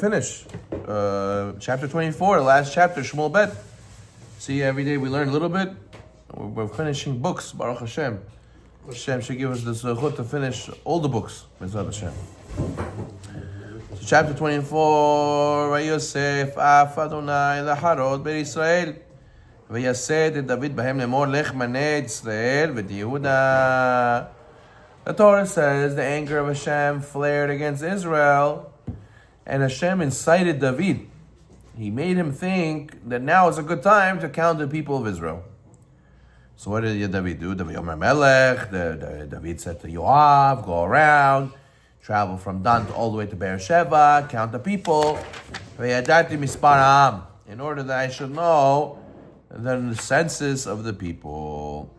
finish. Chapter 24, the last chapter, Shemuel Bet. See, every day we learn a little bit. We're finishing books, Baruch Hashem. Hashem should give us the zechut to finish all the books, B'ezrat Hashem. So chapter 24, Vayosef af Adonai lacharot b'Yisrael. Vayased et David b'hem lemor lech maneh Yisrael v'Yehuda. The Torah says the anger of Hashem flared against Israel, and Hashem incited David. He made him think that now is a good time to count the people of Israel. So what did David do? David said to Yoav, go around, travel from Dan all the way to Beersheba, count the people, in order that I should know the census of the people.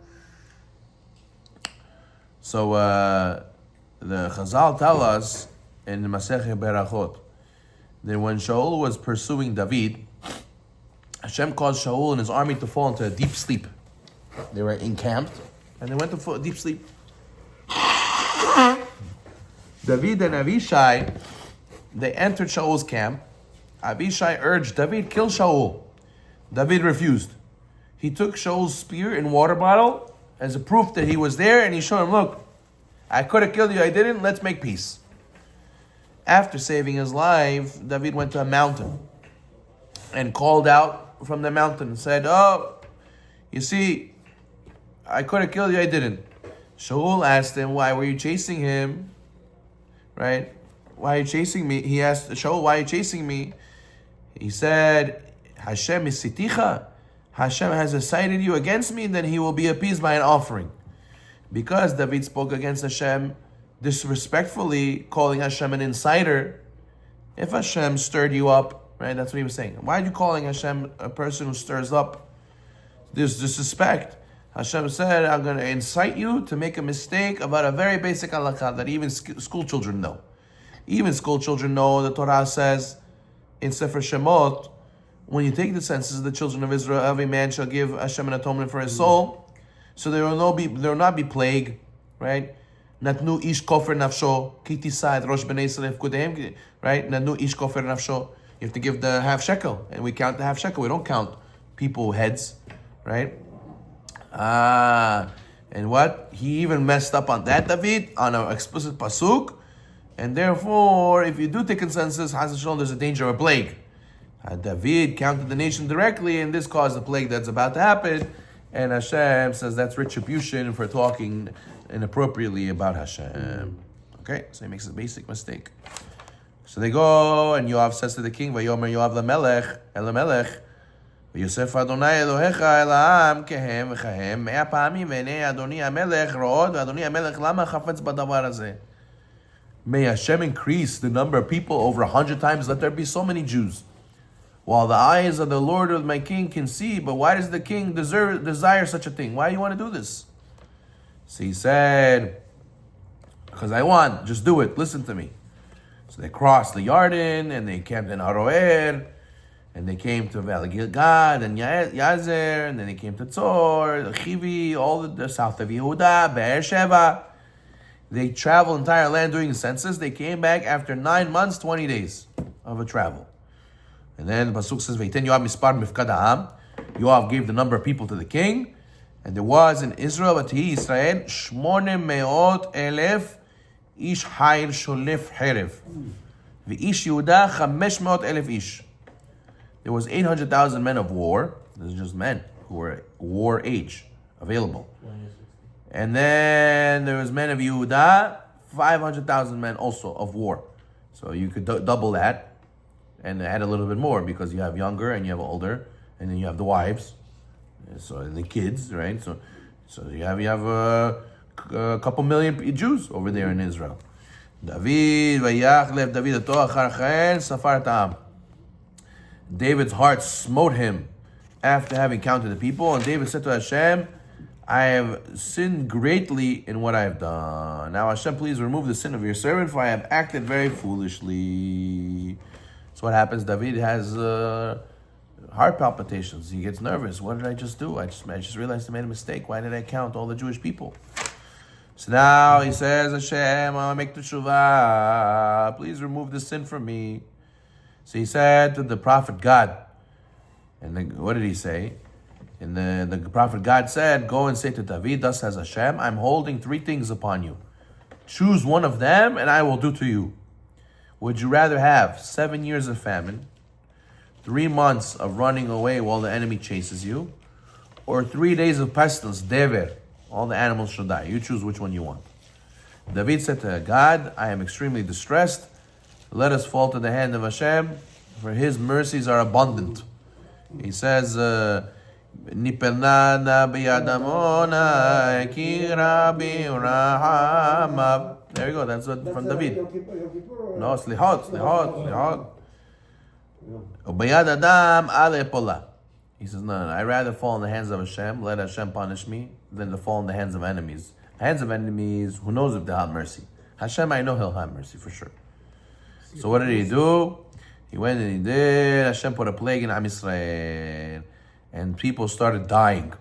So the Chazal tell us in Masechet Berachot that when Shaul was pursuing David, Hashem caused Shaul and his army to fall into a deep sleep. They were encamped and they went to deep sleep. David and Avishai, they entered Shaul's camp. Avishai urged David, kill Shaul. David refused. He took Shaul's spear and water bottle as a proof that he was there, and he showed him, look, I could have killed you, I didn't, let's make peace. After saving his life, David went to a mountain and called out from the mountain and said, oh, you see, I could have killed you, I didn't. Shaul asked him, why were you chasing him? Right? Why are you chasing me? He asked Shaul, why are you chasing me? He said, Hashem is siticha. Hashem has decided you against me, then he will be appeased by an offering. Because David spoke against Hashem disrespectfully, calling Hashem an insider, if Hashem stirred you up, right, that's what he was saying. Why are you calling Hashem a person who stirs up this disrespect? Hashem said, I'm going to incite you to make a mistake about a very basic halakha that even school children know. Even school children know, the Torah says in Sefer Shemot, when you take the census of the children of Israel, every man shall give Hashem an atonement for his soul. So there will not be plague, right? Natnu ish kofer nafsho, kitisad rosh b'nei Yisrael kudehem, right? Natnu ish kofer nafsho. You have to give the half shekel, and we count the half shekel. We don't count people heads, right? And what? He even messed up on that, David, on an explicit pasuk, and therefore, if you do take consensus, Chas v'shalom, there's a danger of a plague. David counted the nation directly, and this caused the plague that's about to happen. And Hashem says that's retribution for talking inappropriately about Hashem. Okay, so he makes a basic mistake. So they go, and Yoav says to the king, Vayomer Yoav lamelech, Yosef Adonai Elohecha Elam kehem v'chahem mea pa'amim ve'nei Adoni HaMelech ro'od v'Adoni HaMelech lama chafetz b'davar hazeh. May Hashem increase the number of people over 100 times. Let there be so many Jews. While the eyes of the Lord of my king can see, but why does the king desire such a thing? Why do you want to do this? So he said, because I want, just do it, listen to me. So they crossed the Yarden, and they camped in Aroer, and they came to Valley Gilgad, and Yazer, and then they came to Tzor, Chivi, all the south of Yehuda, Beersheba. They traveled the entire land during the census. They came back after 9 months, 20 days of a travel. And then the pasuk says, "Vayiten Yoav mispar mifkad ha'am." Yoav gave the number of people to the king, and there was in Israel, V'tihi Yisrael, 800,000 ish hayr sholef herev, v'ish Yehuda 500,000 ish. There was 800,000 men of war. These are just men who were war age available. And then there was men of Yehuda, 500,000 men also of war. So you could double that. And add a little bit more because you have younger and you have older, and then you have the wives, so and the kids, right? So you have a couple million Jews over there in Israel. David's heart smote him after having counted the people, and David said to Hashem, I have sinned greatly in what I have done. Now Hashem, please remove the sin of your servant, for I have acted very foolishly. So what happens? David has heart palpitations. He gets nervous. What did I just do? I just realized I made a mistake. Why did I count all the Jewish people? So now he says, Hashem, I'll make the tshuva. Please remove the sin from me. So he said to the prophet God, and what did he say? And the prophet God said, go and say to David, thus says Hashem, I'm holding 3 things upon you. Choose one of them and I will do to you. Would you rather have 7 years of famine, 3 months of running away while the enemy chases you, or 3 days of pestilence, dever, all the animals shall die? You choose which one you want. David said to God, I am extremely distressed. Let us fall to the hand of Hashem, for his mercies are abundant. He says, Nipelna biyadamona kirabi rahamav. There you go, that's from David. No, slihot. Ubayad adam ale pola. He says, no, I'd rather fall in the hands of Hashem, let Hashem punish me, than to fall in the hands of enemies. Hands of enemies, who knows if they'll have mercy. Hashem, I know he'll have mercy for sure. So what did he do? He went and he did. Hashem put a plague in Am Yisrael. And people started dying.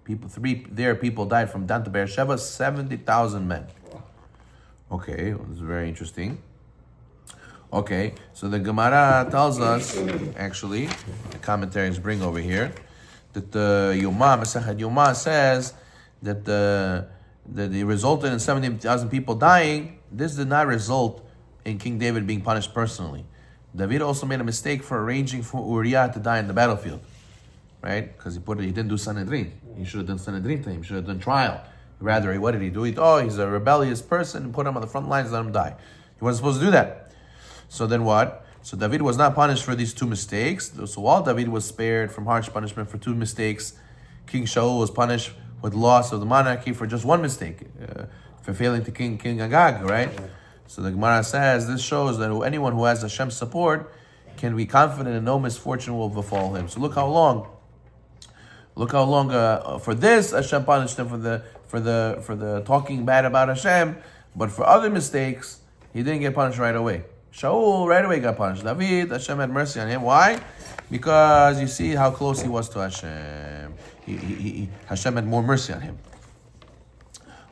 People died from Dan to Beersheba, 70,000 men. Okay, well, this is very interesting. Okay, so the Gemara tells us, actually, the commentaries bring over here, that the Yoma, Masechet Yoma says that it resulted in 70,000 people dying. This did not result in King David being punished personally. David also made a mistake for arranging for Uriah to die in the battlefield. Right? Because he didn't do Sanhedrin. He should have done Sanhedrin to him. He should have done trial. Rather, what did he do? He's a rebellious person, and put him on the front lines, let him die. He wasn't supposed to do that. So then what? So David was not punished for these 2 mistakes. So while David was spared from harsh punishment for 2 mistakes, King Shaul was punished with loss of the monarchy for just 1 mistake, for failing to King Agag, right? So the Gemara says, this shows that anyone who has Hashem's support can be confident that no misfortune will befall him. So look how long for this Hashem punished him for the talking bad about Hashem, but for other mistakes he didn't get punished right away. Shaul right away got punished. David, Hashem had mercy on him. Why? Because you see how close he was to Hashem. Hashem had more mercy on him.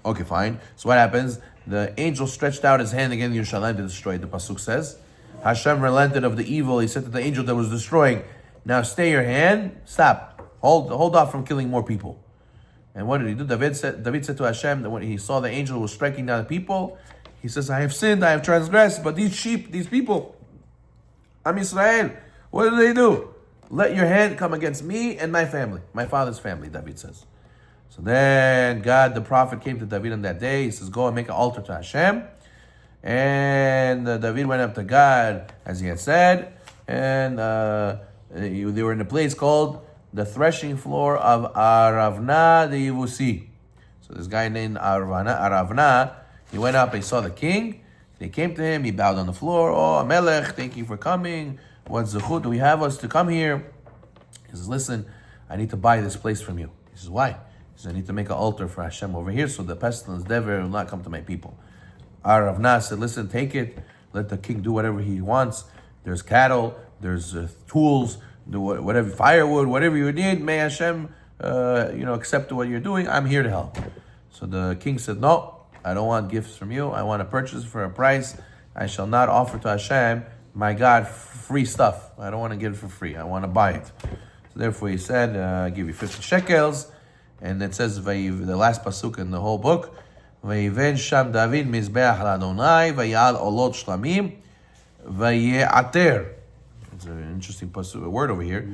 Okay, fine. So what happens? The angel stretched out his hand against Yerushalayim to destroy it. The pasuk says, Hashem relented of the evil. He said to the angel that was destroying, now stay your hand. Stop. Hold off from killing more people. And what did he do? David said to Hashem that when he saw the angel was striking down the people, he says, I have sinned, I have transgressed, but these sheep, these people, Am Yisrael, what did they do? Let your hand come against me and my family, my father's family, David says. So then God, the prophet, came to David on that day. He says, go and make an altar to Hashem. And David went up to God, as he had said, and they were in a place called the threshing floor of Aravna the Yevusi. So this guy named Aravna, he went up, he saw the king, they came to him, he bowed on the floor, oh, Amelech, thank you for coming, what zechut do we have us to come here? He says, listen, I need to buy this place from you. He says, why? He says, I need to make an altar for Hashem over here so the pestilence, dever, will not come to my people. Aravna said, listen, take it, let the king do whatever he wants. There's cattle, there's tools, whatever, firewood, whatever you need, may Hashem, accept what you're doing. I'm here to help. So the king said, no, I don't want gifts from you. I want to purchase for a price. I shall not offer to Hashem, my God, free stuff. I don't want to give it for free. I want to buy it. So therefore he said, I give you 50 shekels. And it says, the last pasuk in the whole book, Vayiven Sham David Mizbeach L'Adonai, Vayal Olot Shlamim, Vaye'ater. It's an interesting word over here.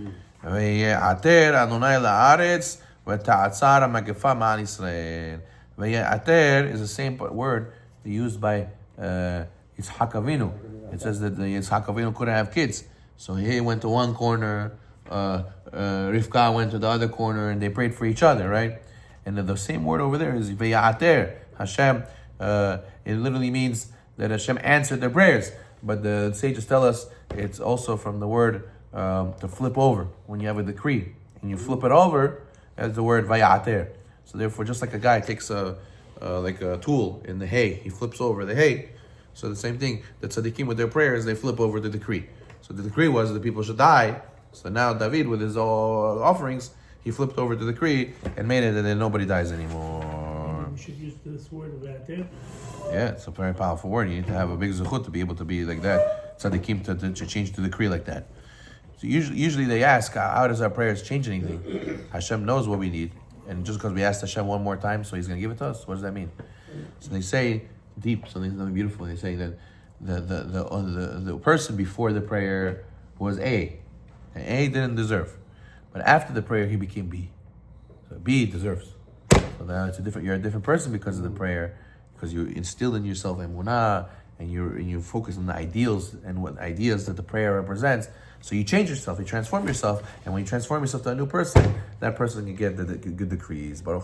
Vaye'ater Adonai la'aretz v'ta'atzar ha'magefa ma'al Yisrael. Vaye'ater is the same word used by Yitzhak Avinu. It says that Yitzhak Avinu couldn't have kids, so he went to one corner, Rivka went to the other corner, and they prayed for each other, right? And the same word over there is Vaye'ater. Hashem. It literally means that Hashem answered their prayers. But the sages tell us it's also from the word to flip over. When you have a decree and you flip it over, that's the word vayater. So therefore, just like a guy takes a tool in the hay, he flips over the hay. So the same thing, the tzaddikim with their prayers, they flip over the decree. So the decree was that people should die. So now David, with his offerings, he flipped over the decree and made it that nobody dies anymore. You should use this word vayater. Yeah, it's a very powerful word. You need to have a big zechut to be able to be like that. tzaddikim to change the decree like that. So usually they ask, how does our prayers change anything? Hashem knows what we need, and just because we asked Hashem one more time, so He's going to give it to us. What does that mean? So they say deep, something beautiful. They say that the person before the prayer was A, and A didn't deserve, but after the prayer he became B. So B deserves. So now you're a different person because of the prayer, because you instilled in yourself emunah, and you focus on the ideals and what ideas that the prayer represents. So you change yourself, you transform yourself, and when you transform yourself to a new person, that person can get the good decrees. Baruch